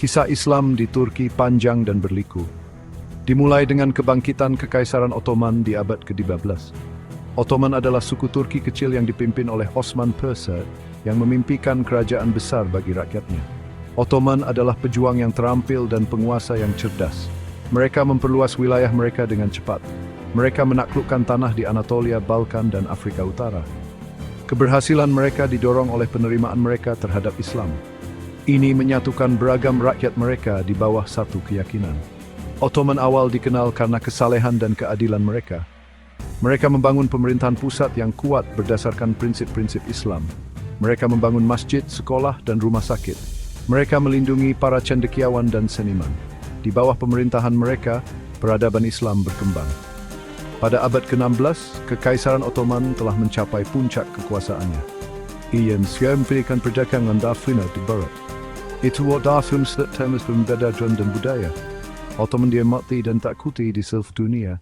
Kisah Islam di Turki panjang dan berliku. Dimulai dengan kebangkitan Kekaisaran Ottoman di abad ke-15. Ottoman adalah suku Turki kecil yang dipimpin oleh Osman Persa yang memimpikan kerajaan besar bagi rakyatnya. Ottoman adalah pejuang yang terampil dan penguasa yang cerdas. Mereka memperluas wilayah mereka dengan cepat. Mereka menaklukkan tanah di Anatolia, Balkan, dan Afrika Utara. Keberhasilan mereka didorong oleh penerimaan mereka terhadap Islam. Ini menyatukan beragam rakyat mereka di bawah satu keyakinan. Ottoman awal dikenal karena kesalehan dan keadilan mereka. Mereka membangun pemerintahan pusat yang kuat berdasarkan prinsip-prinsip Islam. Mereka membangun masjid, sekolah, dan rumah sakit. Mereka melindungi para cendekiawan dan seniman. Di bawah pemerintahan mereka, peradaban Islam berkembang. Pada abad ke-16, Kekaisaran Ottoman telah mencapai puncak kekuasaannya. Ia memberikan perdagangan Afrika di barat. Itu adalah temas pembelajaran dan budaya. Ottoman diamati dan takuti di seluruh dunia.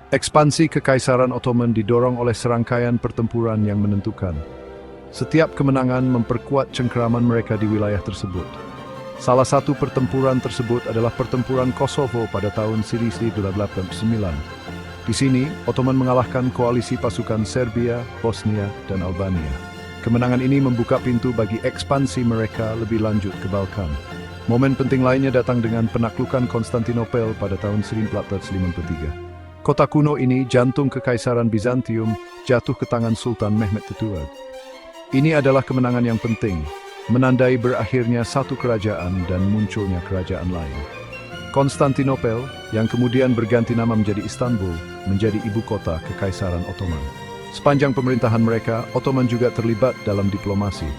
Ekspansi Kekaisaran Ottoman didorong oleh serangkaian pertempuran yang menentukan. Setiap kemenangan memperkuat cengkeraman mereka di wilayah tersebut. Salah satu pertempuran tersebut adalah pertempuran Kosovo pada tahun 1989. Di sini, Ottoman mengalahkan koalisi pasukan Serbia, Bosnia, dan Albania. Kemenangan ini membuka pintu bagi ekspansi mereka lebih lanjut ke Balkan. Momen penting lainnya datang dengan penaklukan Konstantinopel pada tahun 1453. Kota kuno ini, jantung Kekaisaran Bizantium, jatuh ke tangan Sultan Mehmed II. Ini adalah kemenangan yang penting, menandai berakhirnya satu kerajaan dan munculnya kerajaan lain. Konstantinopel, yang kemudian berganti nama menjadi Istanbul, menjadi ibu kota Kekaisaran Ottoman. Sepanjang pemerintahan mereka, Ottoman juga terlibat dalam diplomasi.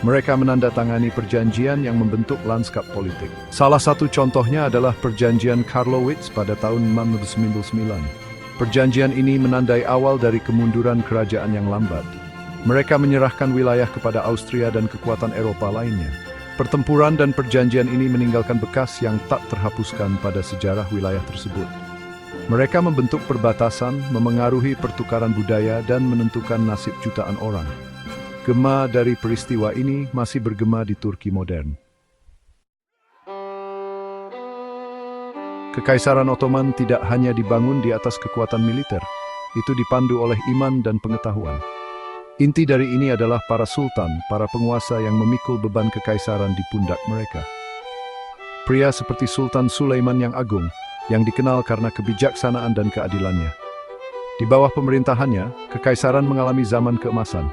Mereka menandatangani perjanjian yang membentuk lanskap politik. Salah satu contohnya adalah Perjanjian Karlowitz pada tahun 1999. Perjanjian ini menandai awal dari kemunduran kerajaan yang lambat. Mereka menyerahkan wilayah kepada Austria dan kekuatan Eropa lainnya. Pertempuran dan perjanjian ini meninggalkan bekas yang tak terhapuskan pada sejarah wilayah tersebut. Mereka membentuk perbatasan, memengaruhi pertukaran budaya, dan menentukan nasib jutaan orang. Gema dari peristiwa ini masih bergema di Turki modern. Kekaisaran Ottoman tidak hanya dibangun di atas kekuatan militer, itu dipandu oleh iman dan pengetahuan. Inti dari ini adalah para sultan, para penguasa yang memikul beban kekaisaran di pundak mereka. Pria seperti Sultan Sulaiman yang Agung, yang dikenal karena kebijaksanaan dan keadilannya. Di bawah pemerintahannya, kekaisaran mengalami zaman keemasan.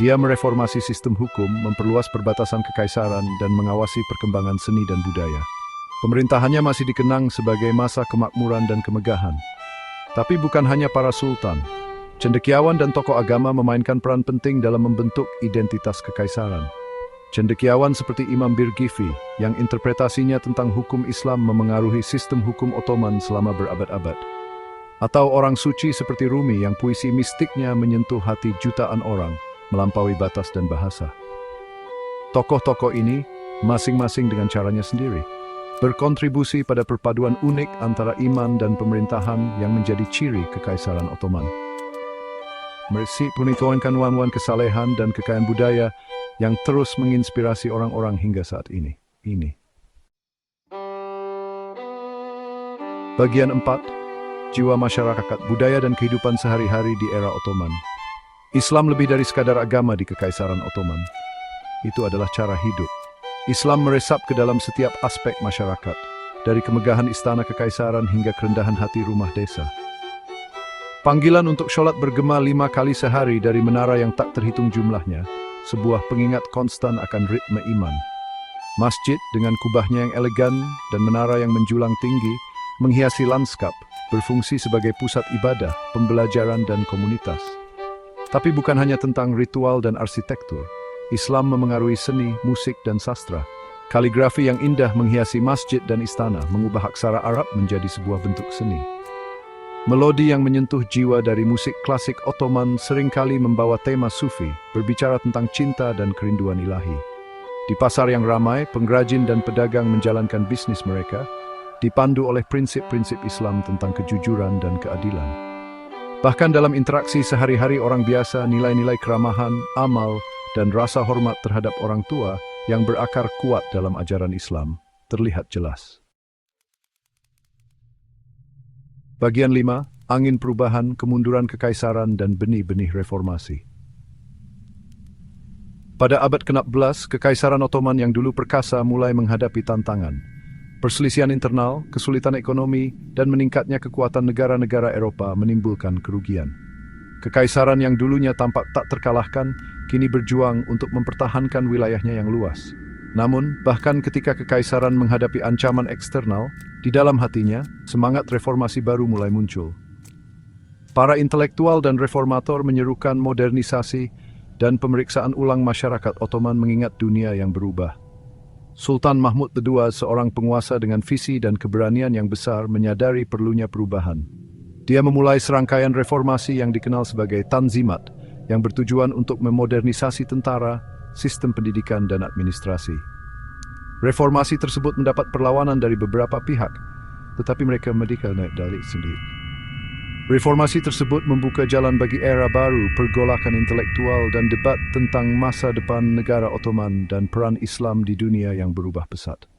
Dia mereformasi sistem hukum, memperluas perbatasan kekaisaran, dan mengawasi perkembangan seni dan budaya. Pemerintahannya masih dikenang sebagai masa kemakmuran dan kemegahan. Tapi bukan hanya para sultan. Cendekiawan dan tokoh agama memainkan peran penting dalam membentuk identitas kekaisaran. Cendekiawan seperti Imam Birgifi, yang interpretasinya tentang hukum Islam memengaruhi sistem hukum Ottoman selama berabad-abad. Atau orang suci seperti Rumi yang puisi mistiknya menyentuh hati jutaan orang, melampaui batas dan bahasa. Tokoh-tokoh ini, masing-masing dengan caranya sendiri, berkontribusi pada perpaduan unik antara iman dan pemerintahan yang menjadi ciri Kekaisaran Ottoman. Mereka menituankan wan-wan kesalehan dan kekayaan budaya yang terus menginspirasi orang-orang hingga saat ini. Bagian 4. Jiwa masyarakat, budaya dan kehidupan sehari-hari di era Ottoman. Islam lebih dari sekadar agama di Kekaisaran Ottoman. Itu adalah cara hidup. Islam meresap ke dalam setiap aspek masyarakat, dari kemegahan istana kekaisaran hingga kerendahan hati rumah desa. Panggilan untuk sholat bergema 5 kali sehari dari menara yang tak terhitung jumlahnya, sebuah pengingat konstan akan ritme iman. Masjid dengan kubahnya yang elegan dan menara yang menjulang tinggi, menghiasi lanskap, berfungsi sebagai pusat ibadah, pembelajaran dan komunitas. Tapi bukan hanya tentang ritual dan arsitektur. Islam memengaruhi seni, musik dan sastra. Kaligrafi yang indah menghiasi masjid dan istana, mengubah aksara Arab menjadi sebuah bentuk seni. Melodi yang menyentuh jiwa dari musik klasik Ottoman seringkali membawa tema sufi, berbicara tentang cinta dan kerinduan ilahi. Di pasar yang ramai, pengrajin dan pedagang menjalankan bisnis mereka, dipandu oleh prinsip-prinsip Islam tentang kejujuran dan keadilan. Bahkan dalam interaksi sehari-hari orang biasa, nilai-nilai keramahan, amal, dan rasa hormat terhadap orang tua yang berakar kuat dalam ajaran Islam terlihat jelas. Bagian 5. Angin perubahan, kemunduran kekaisaran, dan benih-benih reformasi. Pada abad ke-16, Kekaisaran Ottoman yang dulu perkasa mulai menghadapi tantangan. Perselisihan internal, kesulitan ekonomi, dan meningkatnya kekuatan negara-negara Eropa menimbulkan kerugian. Kekaisaran yang dulunya tampak tak terkalahkan, kini berjuang untuk mempertahankan wilayahnya yang luas. Namun, bahkan ketika kekaisaran menghadapi ancaman eksternal, di dalam hatinya, semangat reformasi baru mulai muncul. Para intelektual dan reformator menyerukan modernisasi dan pemeriksaan ulang masyarakat Ottoman mengingat dunia yang berubah. Sultan Mahmud II, seorang penguasa dengan visi dan keberanian yang besar, menyadari perlunya perubahan. Dia memulai serangkaian reformasi yang dikenal sebagai Tanzimat, yang bertujuan untuk memodernisasi tentara, sistem pendidikan, dan administrasi. Reformasi tersebut mendapat perlawanan dari beberapa pihak, tetapi mereka merdeka naik dalih sendiri. Reformasi tersebut membuka jalan bagi era baru, pergolakan intelektual, dan debat tentang masa depan negara Ottoman dan peran Islam di dunia yang berubah pesat.